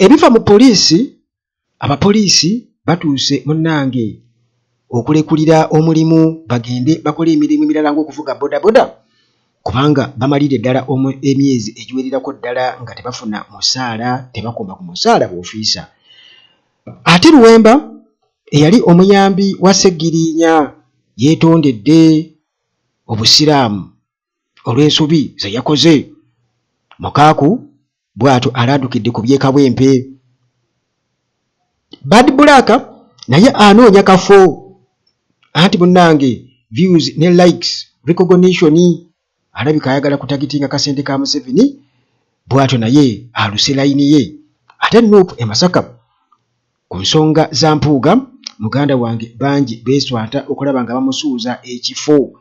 ebiva mu poliisi, abapoliisi batuuse munnange okulekulira omulimu bagende bakole emirimu emirala ng'okuvuga bodaboda kubanga bamalire ddala emyezi egiwererako ddala nga tebafuna musaala, tebakoma ku musaala bw'ofiisa. Ate Luwemba eyali omuyambi wa Sseggirinya yeetondedde obusiraamu olw'ensobi ze yakoze. Mukaaku bw'atyo alaadukidde ku by'ekabwempe. Bad Black naye anoonya kafo anti munnange views ne likes recognition alabika ayagala kutagitinga kasente ka Museveni bw'atyo naye aluse layini ye. Ate Nuupu e Masaka ku nsonga za Mpuuga muganda wange bangi beeswata okulaba nga bamusuuza ekifo.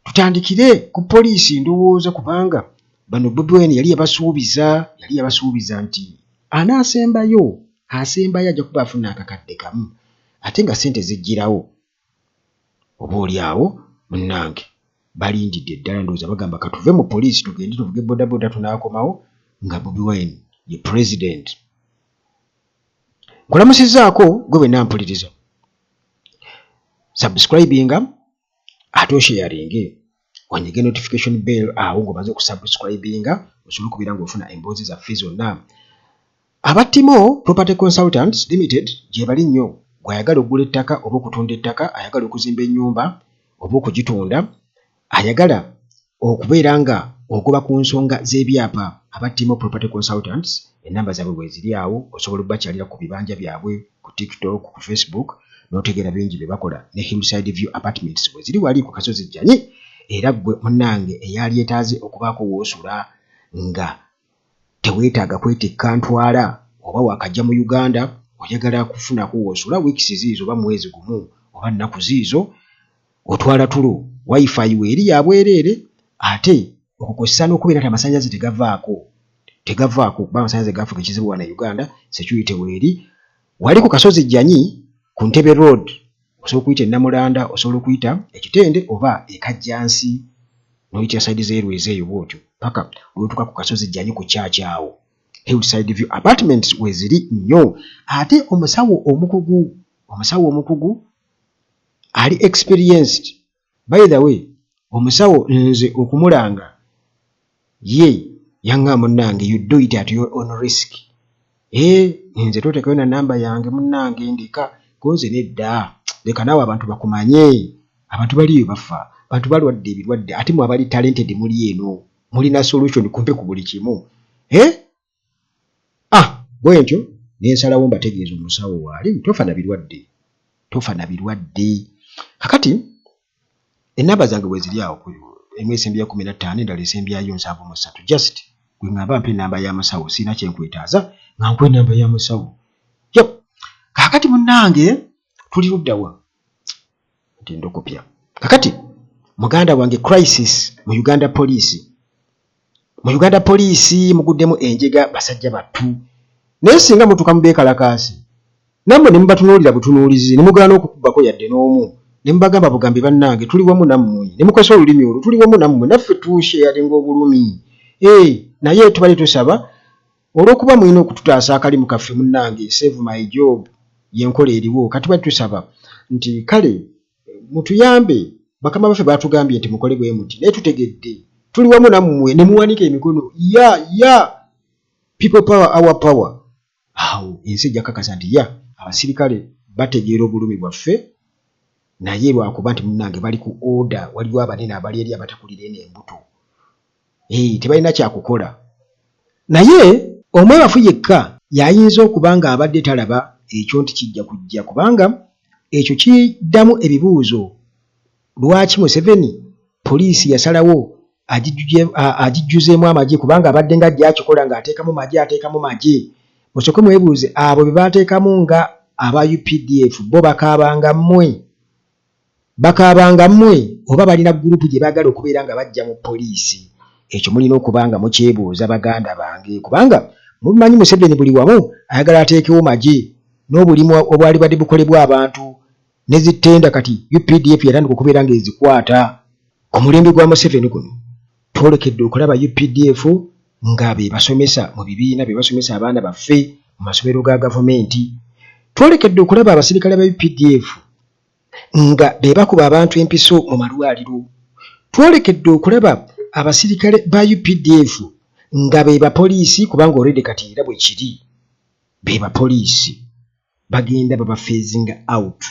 Tutandikire ku poliisi ndowooza kubanga bano Bobi Wine yali yabasuubiza nti anaasembayo ajja kuba afuna akakadde kamu ate nga ssente zijjirawo. Oba oliawo munnange balindidde ddala ndowooza bagamba katuve mu poliisi tugende tuvuge bodaboda tunaakomawo nga Bobi Wine ye president. Nkulamusizzaako gwe bwe nampuliriza. Subscribinga ate osharinge wanyige notification bell awo ng'omaze okusubscribinga osobola okubeera ng'ofuna emboozi zaffe zonna. Abattimo Property Consultants Limited gye bali nnyo gw'ayagala okugula ettaka oba okutunda ettaka, ayagala okuzimba ennyumba oba okugitunda, ayagala okubeera nga ogoba ku nsonga z'ebyapa. Abattimo Property Consultants ennamba zaabwe bwe ziri awo, osobola okubakyalira ku bibanja byabwe ku TikTok, ku Facebook n'otegeera bingi bye bakola. Ne Hillside View Apartments bwe ziri wali ku Kasozi Jjanyi. Era gwe munnange eyali etaaze okubaako w'osula nga teweetaaga kwetikka ntwala oba wakajja mu Uganda oyagala kufunako w'osula wiikisi ziizo oba mwezi gumu oba nnaku ziizo, otwala tulo wifi weeri ya bwereere. Ate okukozesa n'okubeera nti amasannyalaze tegavaako kuba amasannyalaze gaafuuka ekizibu wano Uganda, security weeri wali ku Kasozi Jjanyi ku Ntebe Road. Osobola okuyita e Namulanda, osobola okuyita Ekitende oba e Kajjansi n'oyitira side z'Erwezi eyo bw'otyo paka olwotuuka ku Kasozi Jjanyi ku kyakyawo. Hillside View Apartments we ziri nnyo. Ate omusawo omukugu ali experienced. By the way, omusawo nze okumulanga ye yanga munnange you do it at your own risk. Nze toteekayo na namba yange munnange ndika konze nedda. Leka naawe abantu bakumanye. Abantu baliyo bafa, abantu balwadde ebirwadde, ate mwe abali talented muli eno, mulina solution kumpe ku buli kimu. Bwentyo nensalawo mbategeeza omusawo waali tofa na birwadde. Kakati ennamba zange bwe ziri awo emu esembya 15 endala esembyayo 73. Just gwe ngamba mpa ennamba y'amusawo, sirina kyenkwetaaza nga nkuwa ennamba y'amusawo. Kakati munnange tuli luddawa nti ndokopya. Kakati muganda wange crisis mu Uganda Police muguddemu enjega basajja battu. Naye singa mutuuka mu beekalakaasi nammwe ne mubatunuulira butunuulizi ne mugaana okukubbako yadde n'omu ne mubagamba bugambi bannange tuli wamu nammwe ne mukozesa olulimi olwo tuli wamu nammwe naffe tusheyalinga obulumi. Naye tubale tusaba olw'okuba mulina okututaasa akalimu kaffe munnange save my job yenkola eriwo kati bali tusaba nti kale mutuyambe. Bakama baffe batugambye nti mukole bwe muti naye tutegedde tuli wamu nammwe ne muwanika emikono people power our power. Awo ensi ejja kakasa nti abasirikale bategeera obulumi bwaffe naye lwakuba nti munnange bali ku order, waliwo abanene abali eri abatakulira eno embuto. Tebalina kyakukola. Naye omwebafu yekka yayinza okuba nga abadde talaba ekyo nti kijja kujja kubanga ekyo kiddamu ebibuuzo. Lwaki Museveni poliisi yasalawo agijjuzeemu amagye kubanga abadde nga gyakikola ng'ateekamu magye. Musooke mwebuuze abo be baateekamu nga aba UPDF bo bakaabanga mmwe oba balina gurupu gye baagala okubeera nga bajja mu poliisi. Ekyo mulina okuba nga mukyebuuza baganda bange kubanga mumanyi Museveni buli wamu ayagala ateekewo magye n'obulimu obwali badde bukolebwa abantu ne zitenda. Kati UPDF yatandika okubeera ng'ezikwata. Omulembe gwa Museveni guno twolekedde okulaba UPDF nga be basomesa mu bibiina, be basomesa abaana baffe masomero ga gavumenti. Twolekedde okulaba abasirikale ba UPDF nga bebakuba abantu empiso mu malwaliro. Twolekedde okulaba abasirikale ba UPDF nga beba poliisi kubanga already kati era bwe kiri beba poliisi bagenda baba phasing out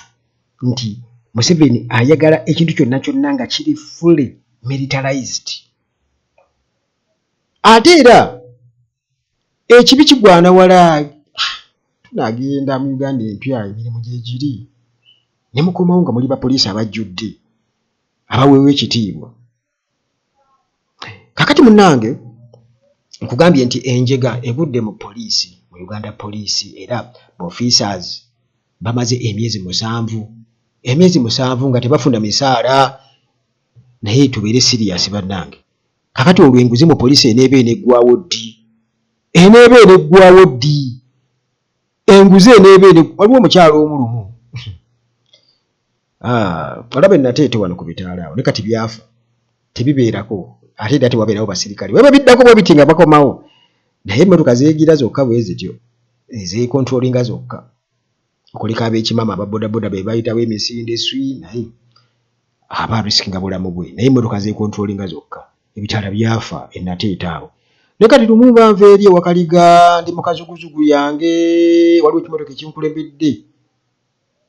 nti Museveni ayagala ekintu kyonna nga kiri fully militarized. Ate era ekibi kigwana wala tunagenda mu Uganda empya emirimu gye giri ne mukomawo nga muli bapoliisi abajjudde abaweewa ekitiibwa. Kakati munnange nkugambye nti enjega egudde mu poliisi mu Uganda poliisi era officers bamaze emyezi 7 nga tebafuna misaala. Naye tubeere serious bannange. Kakati olwenguzi mu poliisi eneeba eneggwawo ddi. Enguzi eneeba waliwo omukyalo omulumu olaba ennateete wano ku bitaala awo ne kati byafa tebibeerako ate era tewabeerawo basirikale weba biddako bwe biti nga bakomawo. Naye emmotoka zeegira zokka bwe zityo ezeekontrolinga zokka okuleka ab'ekimama ababodaboda be bayitawo emisinde swi naye aba riskinga bulamu bwe. Naye emmotoka zeekontrolinga zokka ebitaala byafa ennateete awo. Ne kati lumu banva eri ewakaliga ndi mu kazuguzugu yange waliwo ekimotoka ekinkulembedde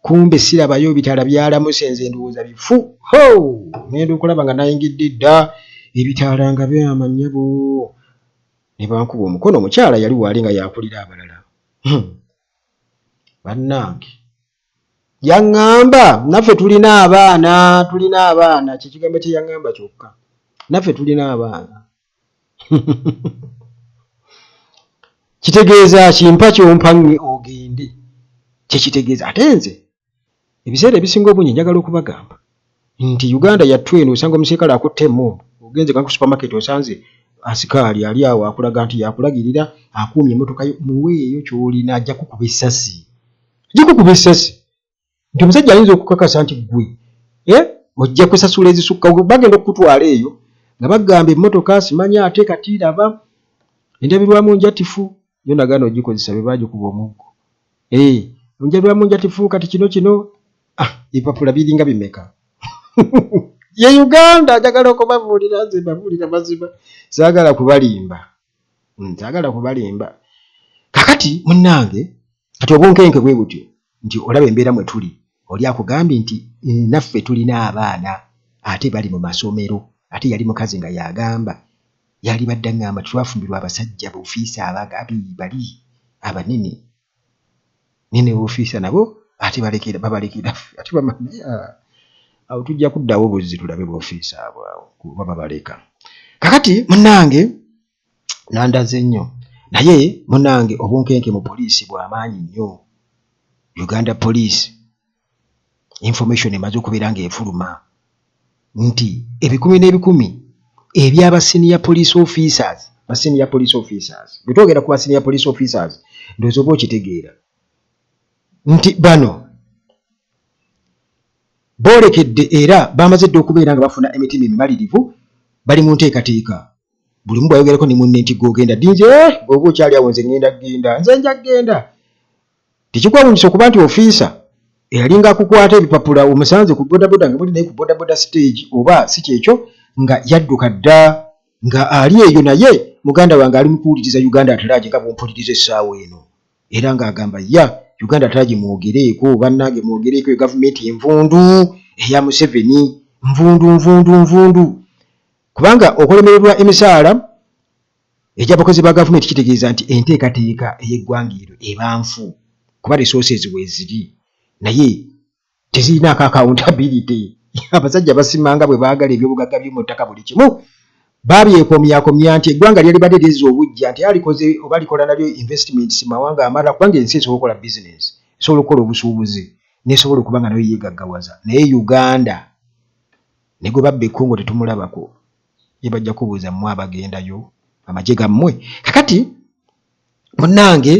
kumbe sirabayo ebitaala byalamuse nze ndowooza bifu. Ngenda okulaba nga nayingidde dda ebitaala nga byamanyabo ne bankuba omukono. Omukyala yali waali nga yakulira abalala. Bannange yaŋŋamba naffe tulina abaana kyekigambo kye yaŋŋamba kyokka. Naffe tulina abaana. Kitegeeza kimpa kyompa ogende kyekitegeeza. Ate nze ebiseera ebisinga obungi njagala okubagamba nti Uganda yattu eno osanga omusirikale akutte emmundu ogenze ku supermarket osanze asikaali ali awo akulaga nti yakulagirira akuumye emmotoka yo muweeyo ky'olina ajja kukuba essasi. Nti omusajja ayinza okukakasa nti ggwe ojja kusasula ezisukka bagenda okutwala eyo nga bagamba emmotoka simanya ate kati raba endabirwamu njatifu yo nagana ogikozesa be bagikuba omuggo. Endabirwamu njatifu kati kino ebipapula biringa bimeka. Ye Uganda njagala okubabuulira nze babuulira mazima saagala kubalimba. Kakati munnange kati obunkenke bwe butyo nti olaba embeera mwe tuli oli akugambye nti naffe tulina abaana ate bali mu masomero. Ate yali mukazi nga yagamba yali badde ngamba twafumbirwa abasajja b'ofiisa bali abanene nene b'ofiisa nabo ate babalekera ate bamanya awo tujja kuddawo buzzi tulabe b'ofiisa abo kuba babaleka. Kakati munnange nandaze nnyo naye munnange obunkenke mu poliisi bw'amaanyi nnyo. Uganda police information emaze okubeera ng'efuluma nti ebikumi n'ebikumi ebyaba senior police officers bwe twogera ku ba senior police officers ndowooza oba okitegeera nti bano boolekedde era bamaze dde okubeera nga bafuna emitima emimalirivu bali mu nteekateeka. Buli mu bwayogerako ne munne nti gwogenda ddi nze bw'oba okyali awo nze nja kgenda. Tekikwawunyisa okuba nti ofiisa eyalinga akukwata ebipapula omusanze ku bodaboda nga muli naye ku bodaboda stage oba si kyekyo nga yadduka dda nga ali eyo naye muganda wange ali mu kuwuliriza Uganda Atalagi nga bw'ompuliriza essaawa eno era ng'agamba Uganda Atalagi mwogereeko bannange mwogereeko e gavumenti envundu eya Museveni nvundu kubanga okulemererwa emisaala egy'abakozi ba gavumenti kitegeeza nti enteekateeka ey'eggwanga eryo eba nfu kuba resources weeziri naye tezirinaako accountability. Abasajja basimanga bwe baagala ebyobugagga by'omu ttaka buli kimu babyekomyakomya nti eggwanga lyali badde lyezza obujja nti alikoze oba likola nalyo investments mawanga amalala kubanga ensi esobola okukola business esobola okukola obusuubuzi nesobola okuba nga nayo yeegaggawaza. Naye Uganda ne gwe babba ekkongo tetumulabako ye bajja kubuuza mmwe abagendayo amagye gammwe. Kakati munnange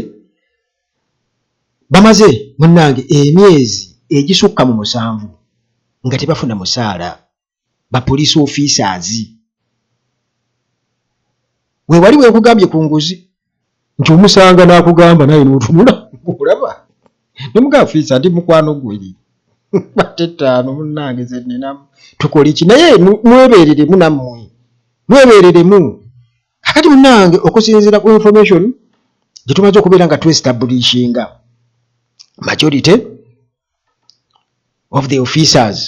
bamaze munnange emyezi egisukka mu 7 nga tebafuna musaala ba police officers. We wali we nkugambye ku nguzi nti omusanga n'akugamba naye n'otunula olaba ne mugafiisa ndi mukwano gweri bate 5 munnange ze nninamu tukola iki naye mwebeereremu nammwe mwebeereremu kakati munnange okusinziira ku information gye tumaze okubeera nga tu-establishinga majority of the officers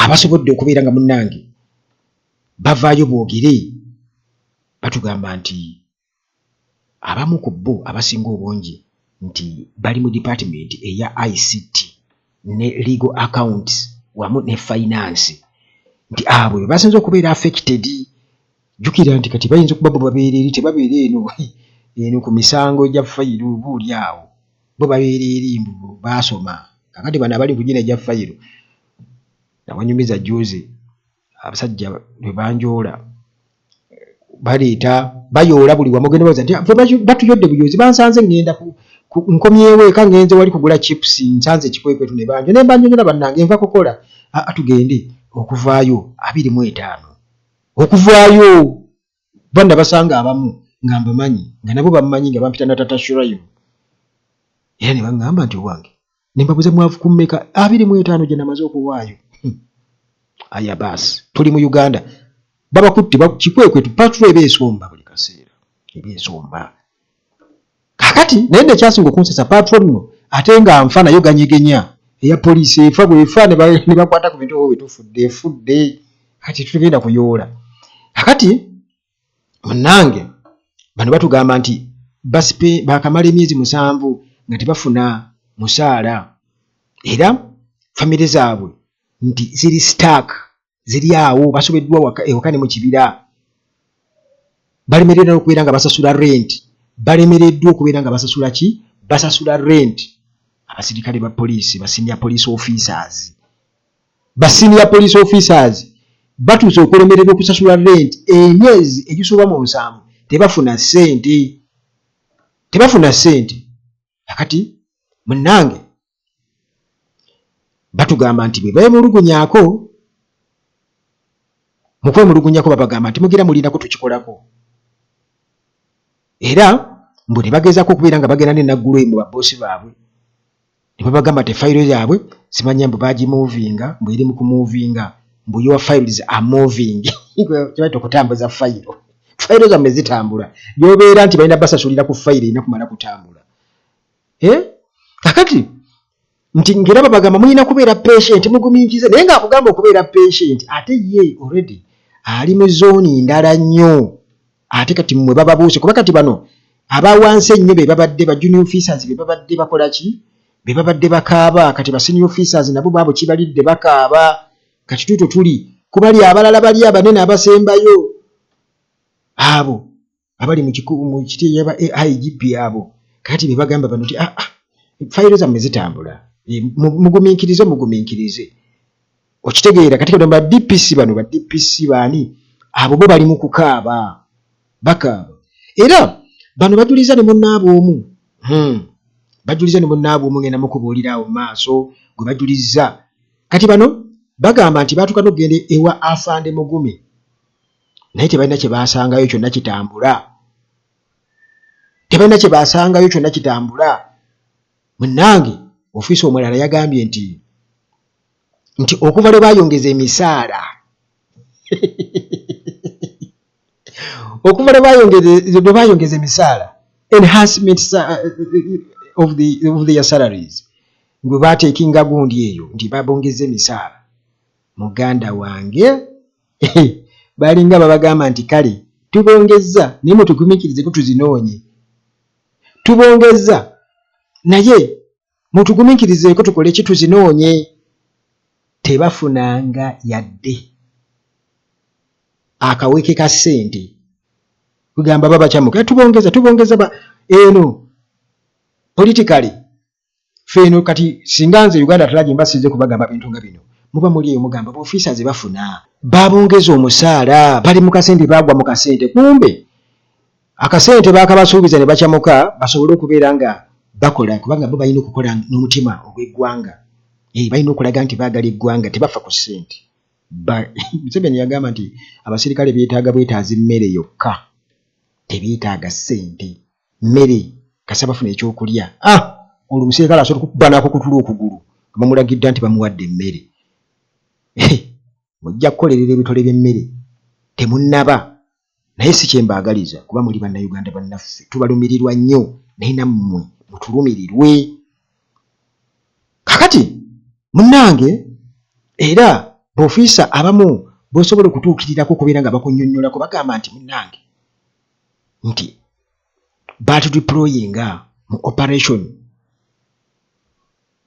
abasobodde okubeera nga munnange bavaayo boogere batugamba nti abamu ku bo abasinga obungi nti bali mu department eya ICT ne legal accounts wamu ne finance nti abo basinze okubeera affected. Jukira nti kati bayinza okuba bo babeera eri tebabeera eno ku misango gya fayiro buuli awo bo babeera eri mbu baasoma kakati bano abali ku gina gya fayiro nawanyumiza juzi abasajja bwe banjoola baleeta bayoola buli wamugenda baza nti batuyodde buyozi bansanze ngenda nkomyewo eka ngenze wali kugula chips nsanze kikwekwetu ne banjo ne banjonyera bannange nva kukola tugende okuvaayo 25 okuvaayo banda basanga abamu nga mbamanyi nga nabo bamanyi nga bampita na tata Shurayo era ne baŋŋamba nti owange ne mbabuza mwavu kummeka 25 gye namaze okuwaayo. Aya basi tuli mu Uganda babakutte kikwekwetu patrol ebeesomba buli kaseera ebeesomba kakati naye nekyasinga okunsasa patrol no ate nga nfa nayo ganyegenya eya poliisi efa bwefa ne bakwata ku bintu bwe tufudde kati tugenda kuyoola kakati munnange bano batugamba nti bakamala emyezi 7 nga tebafuna musaala era famire zaabwe nti ziri stuck ziri awo basobeddwa ewakane mu kibira balemereddwa okubeera nga basasula rent balemereddwa okubeera nga basasula ki basasula rent abasirikale ba poliisi basenior police officers batuuse okulemererwa okusasula rent emyezi egisoba mu 7 tebafuna ssente kakati munnange batugamba nti bwe beemulugunyako mukwemulugunyako babagamba nti mugira mulinako tukikolako era mbu ne bagezaako okubeera nga bagenda nenaggulu mu baboosi baabwe ne babagamba te fayiro yaabwe simanya mbu bagimovinga mbu eri mu kumuvinga mbu your files are moving kibaita okutambuza fayiro zammwe zitambula byobeera nti balina basasulira ku fayiro erina kumala kutambula kakati nti ngera babagamba mulina kubeera patient mugumiikize naye ng'akugamba okubeera patient ate ye already ali mu zooni ndala nnyo ate kati mmwe bababuuse kuba kati bano abawansi ennyo be babadde ba junior officers be babadde bakola ki be babadde bakaaba kati ba senior officers nabo baabo kibalidde bakaaba kati tuto tuli kubali abalala bali abanene abasembayo abo abali mu kiti yaba IGP abo kati be bagamba bano ti fayiro zammwe zitambula mugumiikirize okitegeera kati ba DPC bano ba DPC baani abo bo bali mu kukaaba bakaaba era bano bajuliza ne munnaabo omu ngenda mukubuulira awo maaso gwe bajuliza kati bano bagamba nti baatuka n'okugenda ewa afande Mugume naye tebalina kye baasangayo kyonna kitambula munnange ofiisi omulala yagambye nti okuva lwe baayongeza emisaala okuva lwe baayongeza emisaala enhancement of their salaries gwe baateekinga gundi eyo nti babongeza emisaala muganda wange balinga babagamba nti kale tubongeza naye mutugumiikirizeko tuzinoonye tubongeza naye mutugumiikirizeeko tukole ki tuzinoonye tebafunanga yadde akaweke ka ssente kugamba babakyamuka tubongeza eno politically feno kati singa nze Uganda Tulagi mbasize kubagamba bintu nga bino muba muli eyo mugamba officers bafuna babongeza omusaala bali mu kasente bagwa mu kasente kumbe akasente bakabasuubiza ne bakyamuka basobole okubeera nga bakola kubanga bo balina okukola n'omutima ogw'eggwanga balina okulaga nti baagala eggwanga tebafa ku ssente Museveni yagamba nti abasirikale beetaaga bwetaazi mmere yokka tebeetaaga ssente mmere kasaba bafuna ekyokulya olwo omuserikale asobola okukuba nako kutula okugulu nga bamulagidde nti bamuwadde emmere mujja kukolerera ebitole by'emmere temunnaba naye si kyembaagaliza kuba muli bannayuganda bannaffe tubalumirirwa nnyo naye nammwe mutulumirirwe kakati munnange era b'ofiisa abamu b'osobola okutuukirirako okubeera nga bakunnyonnyolako bagamba nti munnange nti batudeployinga mu operation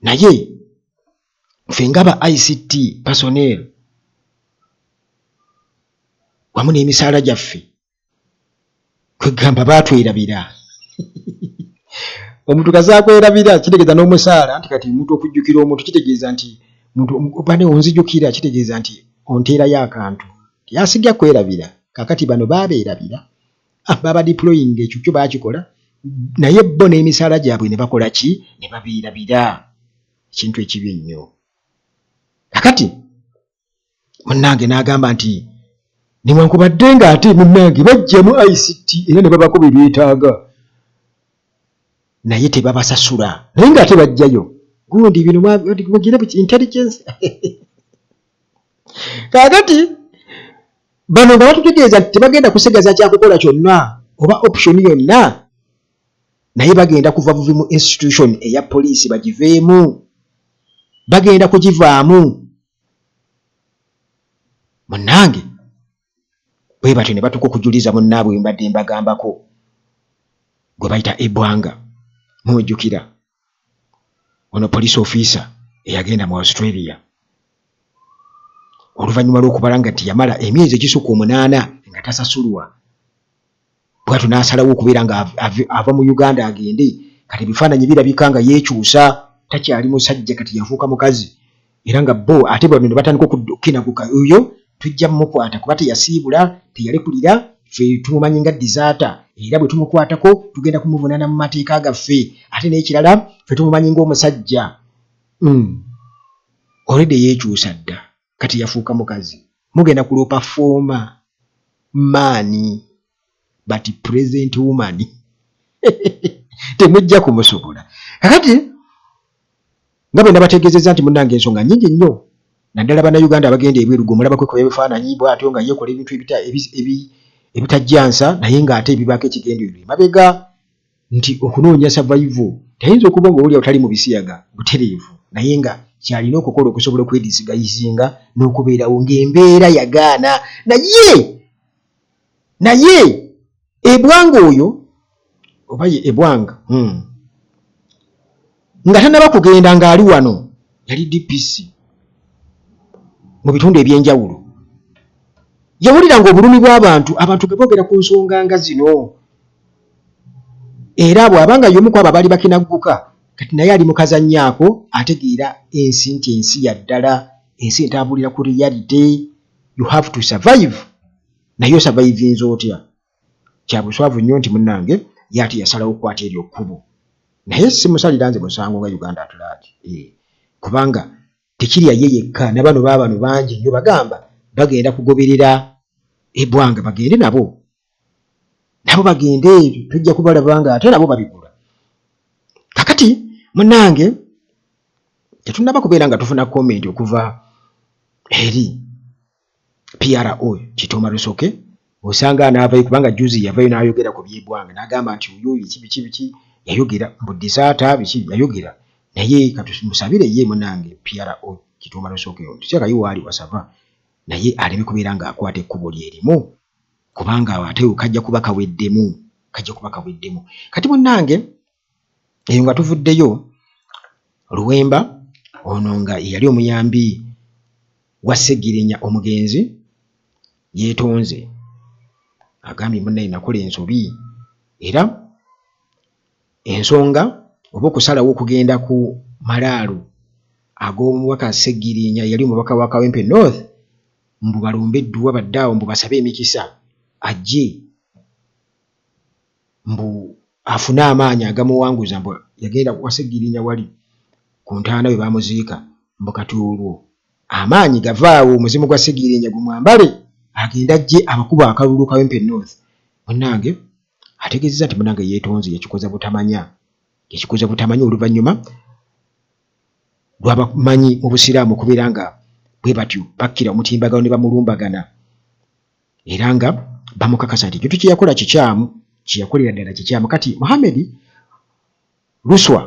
naye ffe nga ba ICT personnel wamu n'emisaala gyaffe kwegamba baatwerabira omuntu kazakwerabira kitegeeza n'omusaala nti kati omuntu okujjukira omuntu kitegeeza nti bane onzijukira kitegeeza nti onteerayo akantu yasigya kwerabira kakati bano baabeerabira baba deploying ekyo kyo baakikola naye bo n'emisaala gyabwe ne bakola ki ne babeerabira ekintu ekibi ennyo kakati munnange n'agamba nti newankubadde ng'ate munnange bajjamu ICT era ne babako bye beetaaga naye tebabasasula naye ng'ate bajjayo gundi bino mugire intelligence kakati bano nga batutegeeza nti tebagenda kusegaza kyakukola kyonna oba option yonna naye bagenda kuva mu institution eya poliisi bagiveemu bagenda kugivaamu munnange bwe batyo ne batuka okujuliza munnaabwe mbadde mbagambako gwe bayita Ebwanga mujjukira ono police officer eyagenda mu Australia oluvannyuma lw'okubala nga nti yamala emyezi egisukka 8 nga tasasulwa bwatu n'asalawo okubeera nga ava mu Uganda agende kati ebifaananyi birabika nga yeekyusa takyali musajja kati yafuuka mukazi era nga bo ate bano ne batandika okukinaguka oyo tujja mumukwata kuba teyasiibula teyalekulira ffe tumumanyi nga disaata era bwe tumukwatako tugenda kumuvunaana mu mateeka gaffe ate n'ekirala ffe tumumanyi ng'omusajja already yeekyusa dda kati yafuuka mukazi mugenda kuloopa fooma maani but present woman temujja kumusobola kakati nga bwe nabategeezezza nti munnange ensonga nnyingi nnyo naddala bannayuganda abagenda ebweru gwe mulaba kwekuba ebifaananyi bw'atyo nga yeekola ebintu ebitajjansa naye ng'ate ebibaako ekigendererwa emabega nti okunoonya survival tayinza okuba ng'oli otali mu bisiyaga butereevu naye nga kyalina okukola okusobola okwedisigayizinga n'okubeerawo ng'embeera yagaana naye Ebwanga oyo oba ye Ebwanga nga tanaba kugenda ng'ali wano yali DPC mu bitundu ebyenjawulo yawuliranga obulumi bw'abantu abantu ge boogera ku nsonga nga zino era bw'abanga y'omu ku abo abaali bakinagguka kati naye ali mu kazannyaako ategeera ensi nti ensi ya ddala ensi entambulira ku reality you have to survive naye osurvivinze otya kya buswavu nnyo nti munnange yaate yasalawo okukwata eryo kkubo naye simusalira nze musango nga Uganda atulaati kubanga tekirya ye yekka ne bano baabano bangi nnyo bagamba bagenda kugoberera Ebwanga bagende nabo bagende tujja kubalaba nga ate nabo babigula kakati munnange tetunnaba kubeera nga tufuna comment okuva eri PRO Kitoma Lusoke osanga anaavayo kubanga juzi yavayo n'ayogera ku by'Ebwanga n'agamba nti oyo biki yayogera mu disaata biki yayogera naye katumusabire ye munnange PRO Kitoma Lusoke tukyakayo waali wasava naye aleme kubeera ng'akwata ekkubo lyerimu kubanga ate kajja kuba kaweddemu kati munnange eyo nga tuvuddeyo Luwemba ono nga yali omuyambi wa Ssegirinya omugenzi yeetonze agambye munnaye nakola ensobi era ensonga oba okusalawo okugenda ku malaalo ag'omubaka Ssegirinya yali omubaka wa Kawempe North mbu balumbe Edduwa baddaawo mbu basabe emikisa ajje mbu afune amaanyi agamuwanguza mbu yagenda wa Ssegirinya wali ku ntaana we bamuziika mbu kati olwo amaanyi gavaawo omuzimu gwa Ssegirinya gumwambale agenda ajje abakuba akalulu Kawempe North munnange ategeezezza nti munnange yeetonze yakikoza butamanya oluvannyuma lw'abamanyi mu busiraamu okubeera nga bwe batyo bakkira omutimbagano ne bamulumbagana era nga bamukakasa nti ekintu kye yakola kikyamu kye yakolera ddala kikyamu. Kati Muhammad Luswa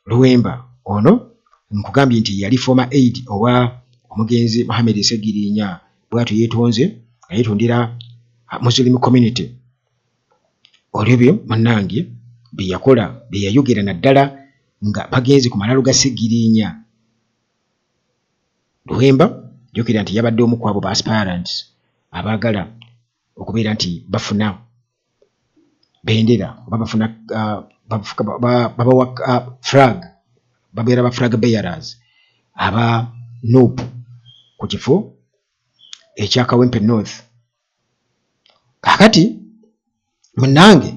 Luwemba ono nkugambye nti yali former aid owa omugenzi Muhammad Ssegirinya bw'atyo yeetonze nga yeetondera Muslim community. Olwo byo munnange bye yakola bye yayogera naddala nga bagenze ku malaalo ga Ssegirinya. Luwemba yogera nti yabadde omu ku abo ba aspirants abaagala okubeera nti bafuna bendera oba bafuna babawa flag babeera ba flag bearers aba NUP ku kifo ekya Kawempe North. Kakati munnange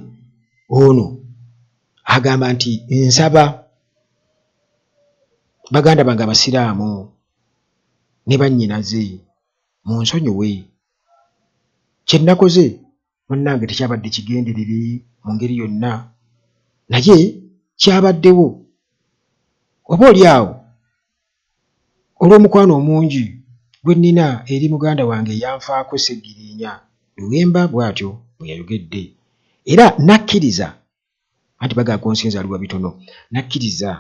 ono agamba nti nsaba baganda bange abasiraamu ne bannyinaze munsonyiwe kye nakoze munnange tekyabadde kigenderere mu ngeri yonna naye kyabaddewo oba oli awo olw'omukwano omungi gwe nnina eri muganda wange eyanfaako Ssegirinya. Luwemba bw'atyo bwe yayogedde era nakkiriza anti bagaa konsenza aliwa bitono nakkiriza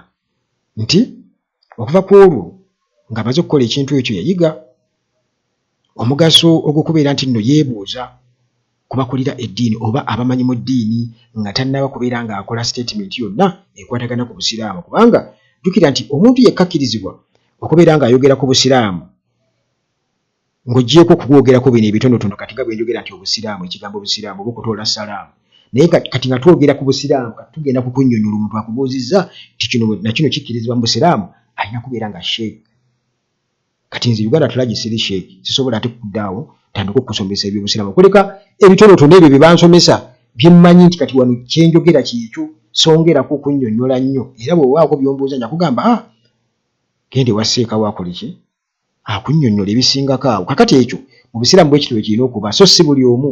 nti okuva ku olwo ng'amaze okukola ekintu ekyo yayiga omugaso ogw'okubeera nti nno yeebuuza kubakulira eddiini oba abamanyi mu ddiini nga tannaba kubeera ng'akola statement yonna ekwatagana ku busiraamu, kubanga jjukira nti omuntu yekka akkirizibwa okubeera ng'ayogera ku busiraamu ng'oggyeko okugwogerako bino ebitonotono kati nga bwe njogera nti obusiraamu ekigambo busiraamu oba okutoola salaamu naye kati nga twogera ku busiraamu kati tugenda kukunnyonnyola omuntu akubuuzizza nti kino na kino kikkirizibwa mu busiraamu alina kubeera nga sheekh. Kati nze Uganda tulagisiri sheekh sisobola ate kuddaawo tandika okusomesa ebyobusiraamu kuleka ebitonotono ebyo bye bansomesa bye mmanyi nti kati wano kyenjogera kyekyo songerako okunnyonnyola nnyo era bw'owaako by'ombuuza nja kugamba gende wa Seeka waakole ki akunnyonnyola ebisingako awo. Kakati ekyo mu busiraamu bwe kityo kirina okuba so si buli omu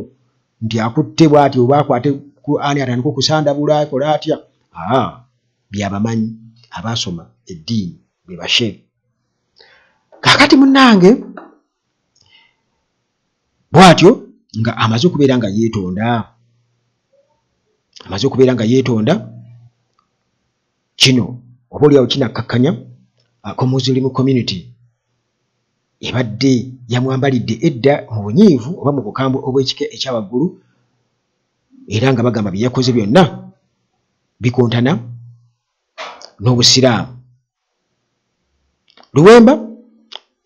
nti akutte bw'ati oba akwate Qur'ani atandika okusandabula akola atya byabamanyi abaasoma eddiini be basheekh. Kakati munnange bw'atyo nga amaze okubeera nga yeetonda kino oba oliawo kinakkakkanya ku Muslim community ebadde yamwambalidde edda mu bunyiivu oba mu bukambwe obw'ekika ekyawaggulu era nga bagamba bye yakoze byonna bikontana n'obusiraamu. Luwemba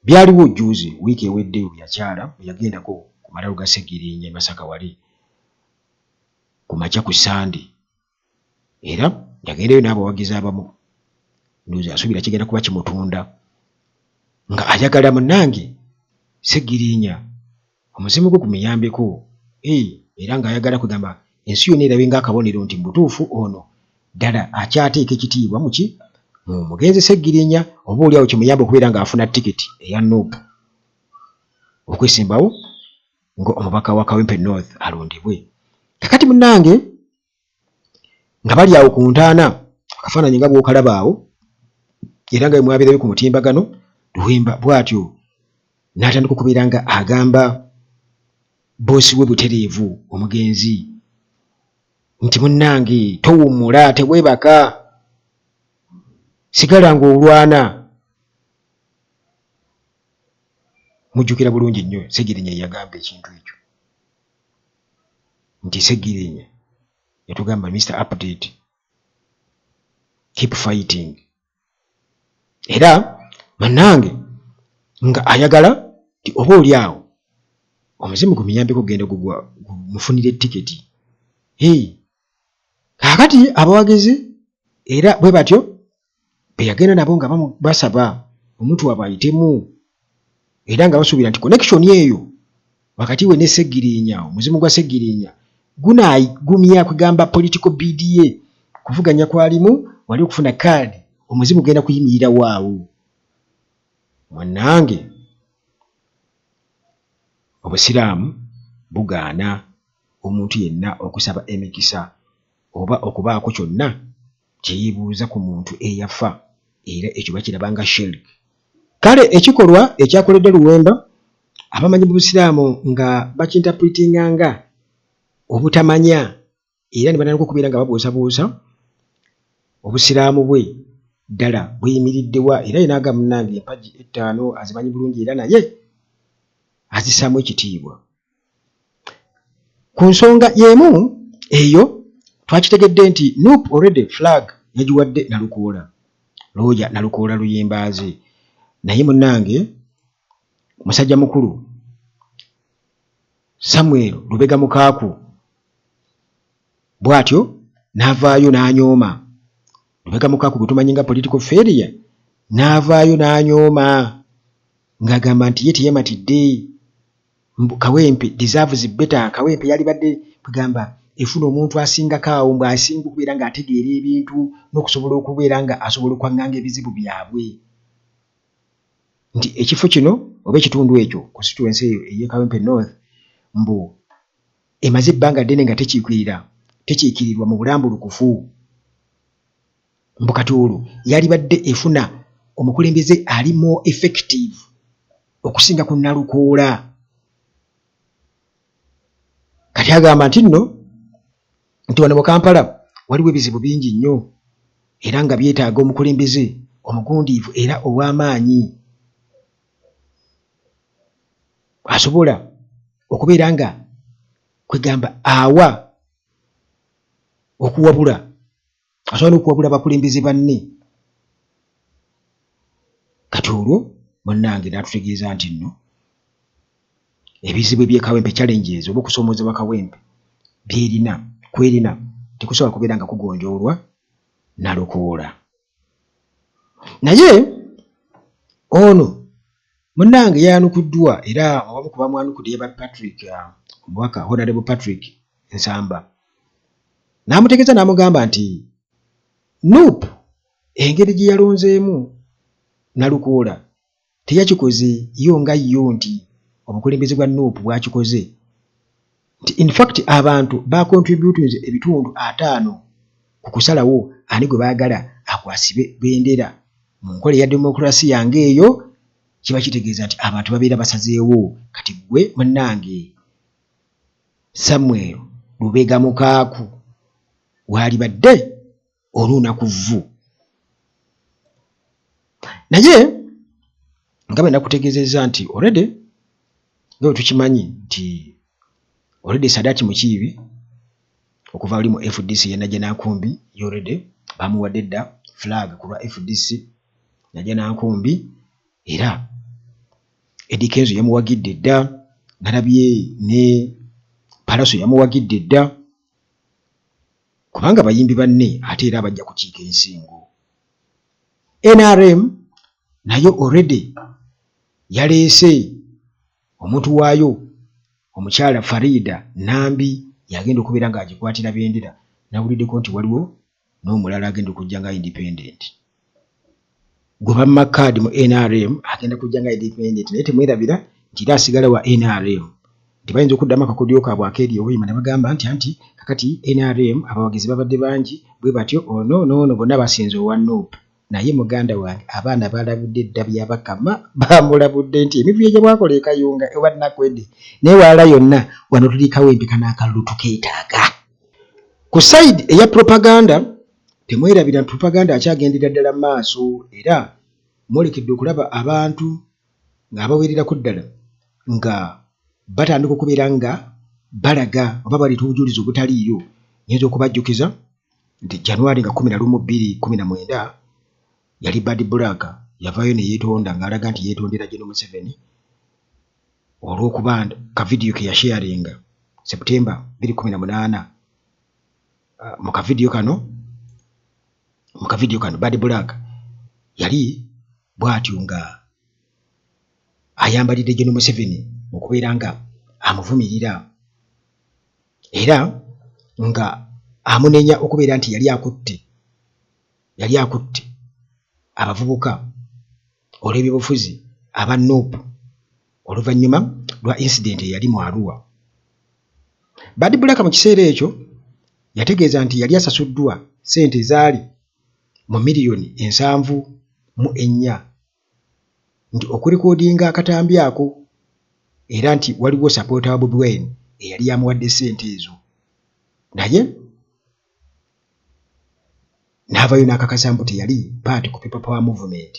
byaliwo juuzi wiiki ewedde yakyala yagendako ku malaalo ga Ssegirinya e Masaka wali ku makya ku Sande era yagendayo n'abawagizi abamu ndowooza asuubira kigenda kuba kimutunda nga ayagala munnange Ssegirinya omuzimu gwe gumuyambeko era ng'ayagala kugamba ensi yonna erabe ng'akabonero nti mu butuufu ono ddala akyateeka ekitiibwa muki mu mugenzi Ssegirinya oba oliawo kimuyamba okubeera ng'afuna tiketi eya NUP okwesimbawo ng'omubaka wa Kawempe North alondebwe. Kakati munnange nga bali awo ku ntaana akafaananyi nga bw'okalaba awo era nga bwe ku mutimbagano Luwemba bw'atyo n'atandika okubeera nga agamba boosi we butereevu omugenzi nti munnange towummula teweebaka sigala ng'olwana. Mujjukira bulungi nnyo Ssegirinya yagamba ekintu ekyo nti Ssegirinya yatugamba Mr. Update keep fighting era munnange nga ayagala nti oba oli awo omuzimu gumuyambeko kugenda mufunira etiketi. Kaakati abawagizi era bwe batyo be yagenda nabo nga basaba omuntu abo ayitemu era nga basuubira nti connection eyo wakati we ne Ssegirinya omuzimu gwa Ssegirinya gunaagumya kugamba political BDA kuvuganya kwalimu wali okufuna kaadi omuzimu genda kuyimirira waawo. Munnange obusiraamu bugaana omuntu yenna okusaba emikisa oba okubaako kyonna kyeyeebuuza ku muntu eyafa era ekyo bakiraba nga shirk. Kale ekikolwa ekyakoledde Luwemba abamanyi mu Busiraamu nga bakinterpretinga nga obutamanya era ne bananako okubeera nga babuusabuusa Obusiraamu bwe ddala buyimiriddewa era yenaaga munnange empagi 5 azimanyi bulungi era naye azissaamu ekitiibwa. Ku nsonga y'emu eyo twakitegedde nti Nuupu already flag yagiwadde Nalukoola, looya Nalukoola Luyimbaazi, naye munnange musajja mukulu Samuel Lubega Mukaaku bw'atyo n'avaayo n'anyooma. Lubega Mukaaku gwe tumanyi nga political failure n'avaayo n'anyooma ng'agamba nti ye teyematidde Kawempe deserves better. Kawempe yali badde kugamba efuna omuntu asingako awo mbu asinga okubeera ng'ategeera ebintu n'okusobola okubeera nga asobola okwaŋŋanga ebizibu byabwe. Nti ekifo kino oba ekitundu ekyo constituency eyo ey'e Kawempe North mbu emaze ebbanga ddene nga tekiikirirwa mu bulambulukufu. Mbu kati olwo yali badde efuna omukulembeze ali more effective okusinga ku Nalukoola. Kati agamba nti wano mu Kampala waliwo ebizibu bingi nnyo era nga byetaaga omukulembeze omugundiivu era ow'amaanyi asobola okubeera nga kwegamba awa okuwabula, asobola n'okuwabula abakulembeze banne. Kati olwo munnange n'atutegeeza nti ebizibu eby'e Kawempe challenges oba okusoomoozebwa Kawempe kw'erina tekusobola kubeera nga kugonjoolwa Nalukoola. Naye ono munnange yanukuddwa era abamu ku bamwanukudde yaba Patrick omubaka Honorable Patrick Nsamba n'amutegeeza n'amugamba nti Nuupu engeri gye yalonzeemu Nalukoola teyakikoze yo nga yo nti obukulembeze bwa Nuupu bwakikoze nti in fact abantu bacontributinze ebitundu 5 ku kusalawo ani gwe baagala akwasibe bendera mu nkola ya demokrasiya ng'eyo. Kiba kitegeeza nti abantu babeera basazeewo. Kati gwe munnange Samuel Lubega Mukaaku waali badde olunaku vvu. Naye nga bwe nakutegeezezza nti already nga bwe tukimanyi nti already Sadaati Mukiibi okuva oli mu FDC ye Najja Nankumbi already bamuwadde dda flag ku lwa FDC Najja Nankumbi era Eddie Kenzo yamuwagidde dda, Nalabye ne Palaso yamuwagidde dda kubanga bayimbi banne ate era bajja kukiika ensingo. NRM nayo already yaleese omuntu waayo omukyala Farida Nambi yagenda okubeera ng'agikwatira bendera. Nawuliddeko nti waliwo n'omulala agenda okujja nga independent. Gwe bamma kaadi mu NRM agenda kujja nga independent naye temwerabira nti era asigala wa NRM. Nti bayinza okuddamu akakodyo kaabwe akeeri obuyima ne bagamba nti kakati NRM abawagizi babadde bangi bwe batyo ono bonna basinze owa Nuupu. Naye muganda wange abaana balabudde dda byabakama bamulabudde nti emivuyo gye bwakola e Kayunga ewa Nakwedde naye wala yonna wano tuli Kawempe kanaakalulu tukeetaaga. Ku side eya propaganda temwerabira propaganda akyagendera ddala mu maaso era mwolekedde okulaba abantu ng'abaweererako ddala nga batandika okubeera nga balaga oba baleeta obujulizi obutaliiyo. Nyinza okubajjukiza nti January nga 11/2019 yali Bad Black yavaayo ne yeetonda ng'alaga nti yeetondera General Museveni olw'okuba ka vidiyo ke yasharinga September 2018. Mu kavidiyo kano Bad Black yali bw'atyo nga ayambalidde General Museveni okubeera nga amuvumirira era nga amunenya okubeera nti yali akutte abavubuka olw'ebyobufuzi aba Nuupu oluvannyuma lwa incident eyali mu Arua. Bad Black mu kiseera ekyo yategeeza nti yali asasuddwa ssente zaali mu miliyoni 7.4 nti okurekodinga akatambi ako era nti waliwo supporter wa Bobi Wine eyali yamuwadde ssente ezo, naye n'avayo n'akakasa mbu teyali part ku People Power Movement.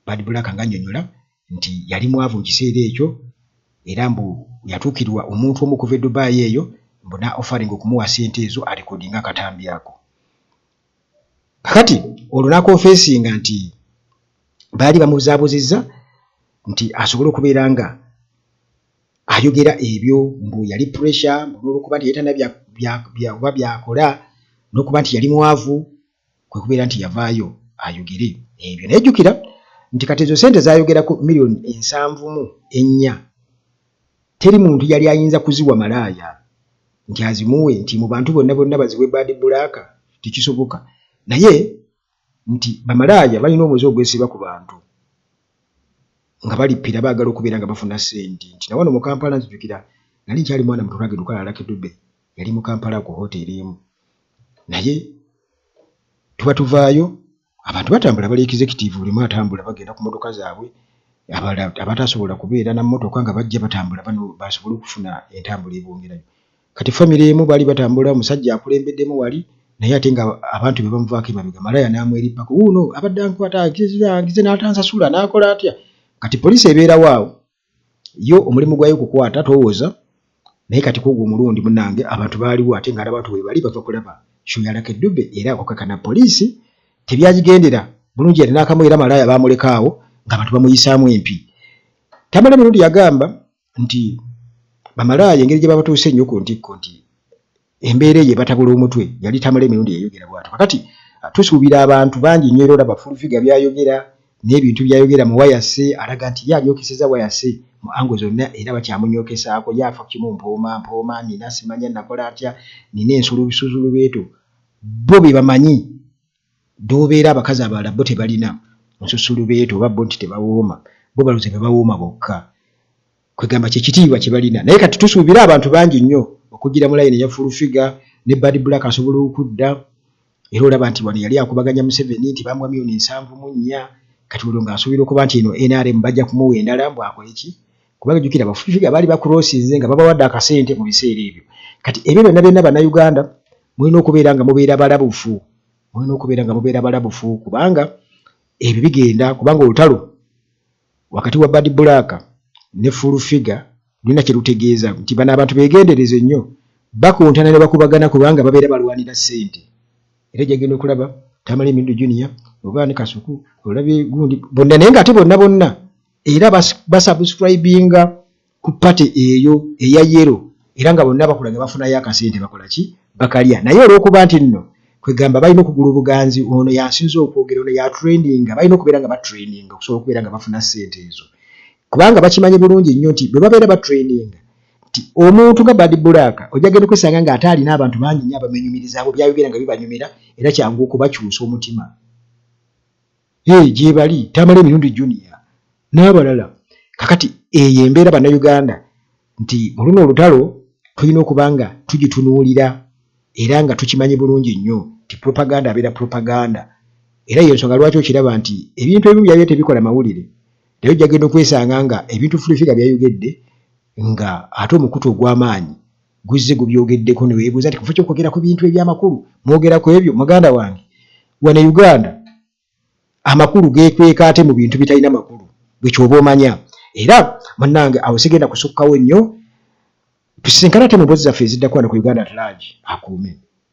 Bad Black ng'annyonnyola nti yali mwavu mu kiseera ekyo era mbu yatuukirwa omuntu omu kuva e Dubai eyo mbu offering okumuwa ssente ezo arekodinga akatambi ako. Kakati olwo n'akonfesinga nti baali bamuzaabuzizza nti asobole okubeera nga ayogera ebyo mbu yali pressure mbu n'olwokuba nti yetana oba byakola n'okuba nti yali mwavu kwe kubeera nti yavaayo ayogere ebyo. Nayejjukira nti kati ezo ssente zaayogerako miliyoni 7.4 teri muntu yali ayinza kuziwa malaaya nti azimuwe nti mu bantu bonna baziwe Bad Black tekisoboka, naye nti bamalaaya balina omwezi ogwesiba ku bantu nga balippira baagala okubeera nga bafuna ssente. Nti nawano mu Kampala nzijukira nali nkyali mwana muto olwagenda okulala Lucky Dube yali mu Kampala ku hoteri emu, naye tuba tuvaayo abantu batambula bali executive bulimu atambula bagenda ku motoka zaabwe, abatasobola kubeera na mmotoka nga bajja batambula bano basobole okufuna entambula ebongerayo. Kati famire emu baali batambula, omusajja akulembeddemu wali naye ate nga abantu be bamuvaako emabega, malaaya n'amwerippako, wuuno abadde ankwata ngize n'atansasula n'akola atya. Kati poliisi ebeerawo awo yo omulimu gwayo kukwata towooza, naye kati kwogwo omulundi munnange abantu baaliwo ate nga n'abantu bwe bali bava kulaba show ya Lucky Dube era okukakana poliisi tebyagigendera bulungi yali n'akamu era malaaya baamulekaawo ng'abantu bamuyisaamu empi. Tamala mirundi yagamba nti bamalaaya engeri gye babatuuse ennyo ku ntikko nti embeera eyo ebatabula omutwe yali Tamala emirundi yayogera bw'atyo. Kakati tusuubira abantu bangi nnyo era olaba full figure byayogera n'ebintu byayogera mu wayase alaga nti yanyokeseza wayase mu ango zonna era bakyamunyokesaako yaafa kimu mpooma nina simanya nakola atya nina ensulubisusulu beeto bo be bamanyi doobeera abakazi abalala bo tebalina nsusulu beeto oba bo nti tebawooma bo baluze be bawooma bokka kwegamba kyekitiibwa kye balina. Naye kati tusuubira abantu bangi nnyo okugira mu layini ya full figure ne Bad Black asobola okudda era olaba nti wano yali akubaganya Museveni nti bamuwa miliyoni 7.4 kati olwo ng'asuubira okuba nti eno NRM bajja kumuwa endala mbu akole ki, kubanga jjukira bafull figure baali bakrossinze nga babawadde akasente mu biseera ebyo. Kati ebyo byonna bannayuganda mulina okubeera nga mubeera balabufu, kubanga ebyo bigenda kubanga olutalo wakati wa Bad Black ne full figure lulina kye lutegeeza nti bano abantu beegendereze nnyo bakuntana ne bakubagana kubanga babeera balwanira ssente. Era gyagenda okulaba Tamale Mirundi Junior oba ne Kasuku olabe gundi bonna naye ng'ate bonna era basubscribinga ku pate eyo eya yero era nga bonna bakulaga bafunayo akasente bakola ki bakalya. Naye olw'okuba nti nno kwegamba balina okugula obuganzi ono yansinza okwogera ono ya training balina okubeera nga batraining okusobola okubeera nga bafuna ssente ezo kubanga bakimanye bulungi nnyo nti bwe babeera batraining nti omuntu nga Bad Black ojja genda okwesanga ng'ate alina abantu bangi nnyo abamenyumiriza abo byayogera nga bibanyumira era kyangu okubakyusa omutima. Gye bali Tamale Mirundi Junior n'abalala. Kakati eyo embeera bannayuganda nti mu luno olutalo tulina okuba nga tugitunuulira era nga tukimanye bulungi nnyo nti propaganda abeera propaganda era yo nsonga lwaki okiraba nti ebintu ebimu byabyo tebikola mawulire naye ojja genda okwesanga nga ebintu full figure byayogedde nga ate omukutu ogw'amaanyi guzze gubyogeddeko ne weebuuza nti kufa ky'okwogera ku bintu eby'amakulu mwogera ku ebyo muganda wange wano Uganda amakulu geekweka ate mu bintu bitalina makulu bwe kyoba omanya era munnange awo sigenda kusukkawo nnyo tusisinkana ate mu mboozi zaffe eziddako wano ku Uganda at large akuume.